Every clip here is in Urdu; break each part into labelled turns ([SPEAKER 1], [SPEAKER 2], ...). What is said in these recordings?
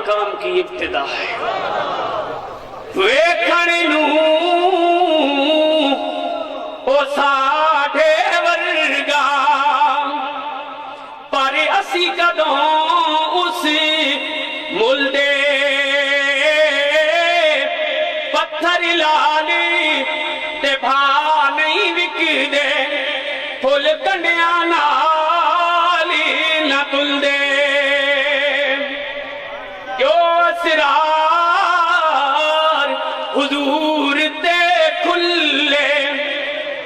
[SPEAKER 1] مقام کی ابتدا ہے۔ ویکھن نوں او ساڈے ورگا پر اسی کدوں اس مل دے پتھر لالی تے بھا نہیں وکدے پھل کنڈیاں نالی نہ تل دے جو اسرار حضور تے کھلے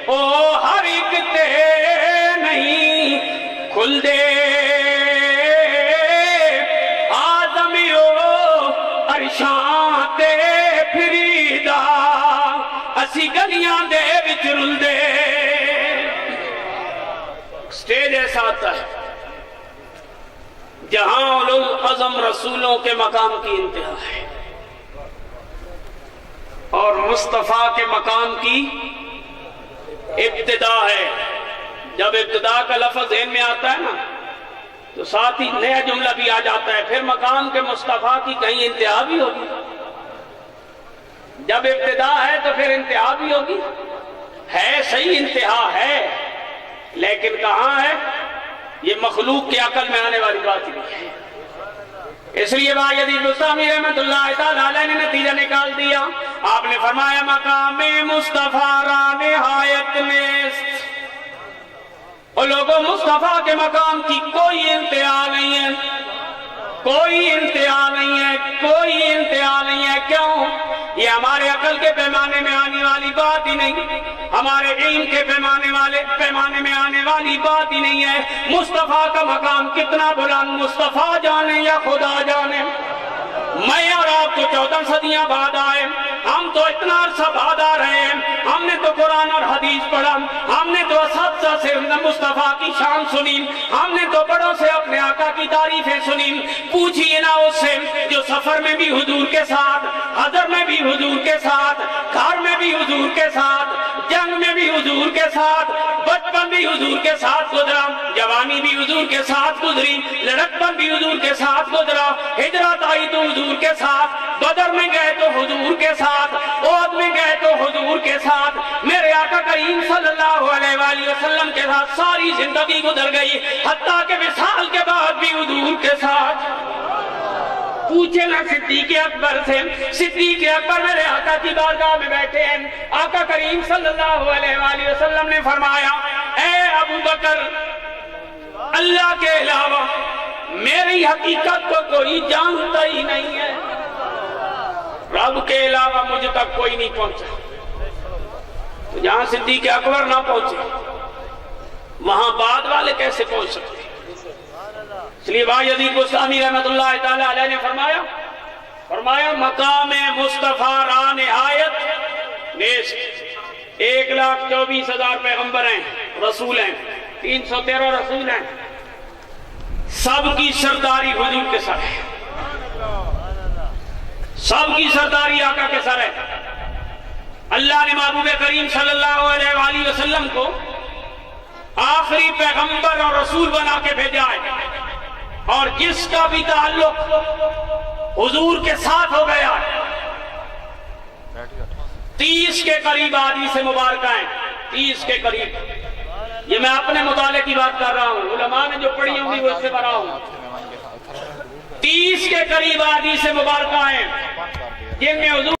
[SPEAKER 1] او ہر ایک تے نہیں کھل دے آدمیو عرشاں تے پھریدا اسی گلیاں دے وچ رل دے۔ سٹیج ایسا آتا ہے جہاں اولو العزم رسولوں کے مقام کی انتہا ہے اور مصطفیٰ کے مقام کی ابتدا ہے۔ جب ابتدا کا لفظ ذہن میں آتا ہے نا تو ساتھ ہی نیا جملہ بھی آ جاتا ہے، پھر مقام کے مصطفیٰ کی کہیں انتہا بھی ہوگی۔ جب ابتدا ہے تو پھر انتہا بھی ہوگی، ہے صحیح انتہا ہے لیکن کہاں ہے؟ یہ مخلوق کی عقل میں آنے والی بات ہی نہیں ہے۔ اس لیے بایزید بستامی رحمت اللہ تعالیٰ علیہ نے نتیجہ نکال دیا۔ آپ نے فرمایا مقام مصطفیٰ را نہایت نیست، اور لوگوں مصطفیٰ کے مقام کی کوئی انتہا نہیں ہے، کوئی انتہا نہیں ہے، کوئی انتہا نہیں ہے۔ کیوں؟ یہ ہمارے عقل کے پیمانے میں آنے والی بات ہی نہیں، ہمارے علم کے پیمانے میں آنے والی بات ہی نہیں ہے۔ مصطفیٰ کا مقام کتنا بلند مصطفیٰ جانے یا خدا جانے۔ میں اور آپ تو 14 صدیاں بعد آئے، ہم تو اتنا عرصہ بعد آ رہے ہیں، ہم نے تو قرآن اور حدیث پڑھا، ہم نے تو اساتذہ سے مصطفیٰ کی شان سنی، ہم نے تو بڑوں سے اپنے آقا کی تعریفیں سنی۔ پوچھئے نا اس سے جو سفر میں بھی حضور کے ساتھ، حضر میں بھی حضور کے ساتھ، گھر میں بھی حضور کے ساتھ، جنگ میں بھی حضور کے ساتھ، بچپن بھی حضور کے ساتھ گزرا، جوانی بھی حضور کے ساتھ گزری، لڑکپن بھی حضور کے ساتھ گزرا، ہجرت آئی تو حضور کے ساتھ، بدر میں گئے تو حضور کے ساتھ، احد میں گئے تو حضور کے ساتھ، میرے آقا کریم صلی اللہ علیہ وآلہ وسلم کے ساتھ ساری زندگی گزر گئی، حتیٰ کہ وصال کے بعد بھی حضور کے ساتھ۔ پوچھے نا صدیق اکبر سے، صدیق اکبر میرے آقا کی بارگاہ میں بیٹھے ہیں، آقا کریم صلی اللہ علیہ وآلہ وسلم نے فرمایا اے ابو بکر، اللہ کے علاوہ میری حقیقت کو کوئی جانتا ہی نہیں ہے، رب کے علاوہ مجھ تک کوئی نہیں پہنچا۔ تو جہاں صدیق اکبر نہ پہنچے وہاں بعد والے کیسے پہنچ سکتے؟ اس لیے بایزید بستامی رحمت اللہ تعالیٰ علیہ نے فرمایا مقام مصطفیٰ را نہایت نیست۔ 1,24,000 پیغمبر ہیں، رسول ہیں، 313 رسول ہیں، سب کی سرداری حضور کے سر ہے، سب کی سرداری آقا کے سر ہے۔ اللہ نے محبوب کریم صلی اللہ علیہ وآلہ وسلم کو آخری پیغمبر اور رسول بنا کے بھیجا ہے، اور جس کا بھی تعلق حضور کے ساتھ ہو گیا 30 کے قریب حدیث مبارکہ ہیں، 30 کے قریب۔ یہ میں اپنے مطالعے کی بات کر رہا ہوں، علماء نے جو پڑھی ہوں گی وہ اس سے بڑھا ہوں۔ 30 کے قریب حدیث مبارکہ ہیں جن میں حضور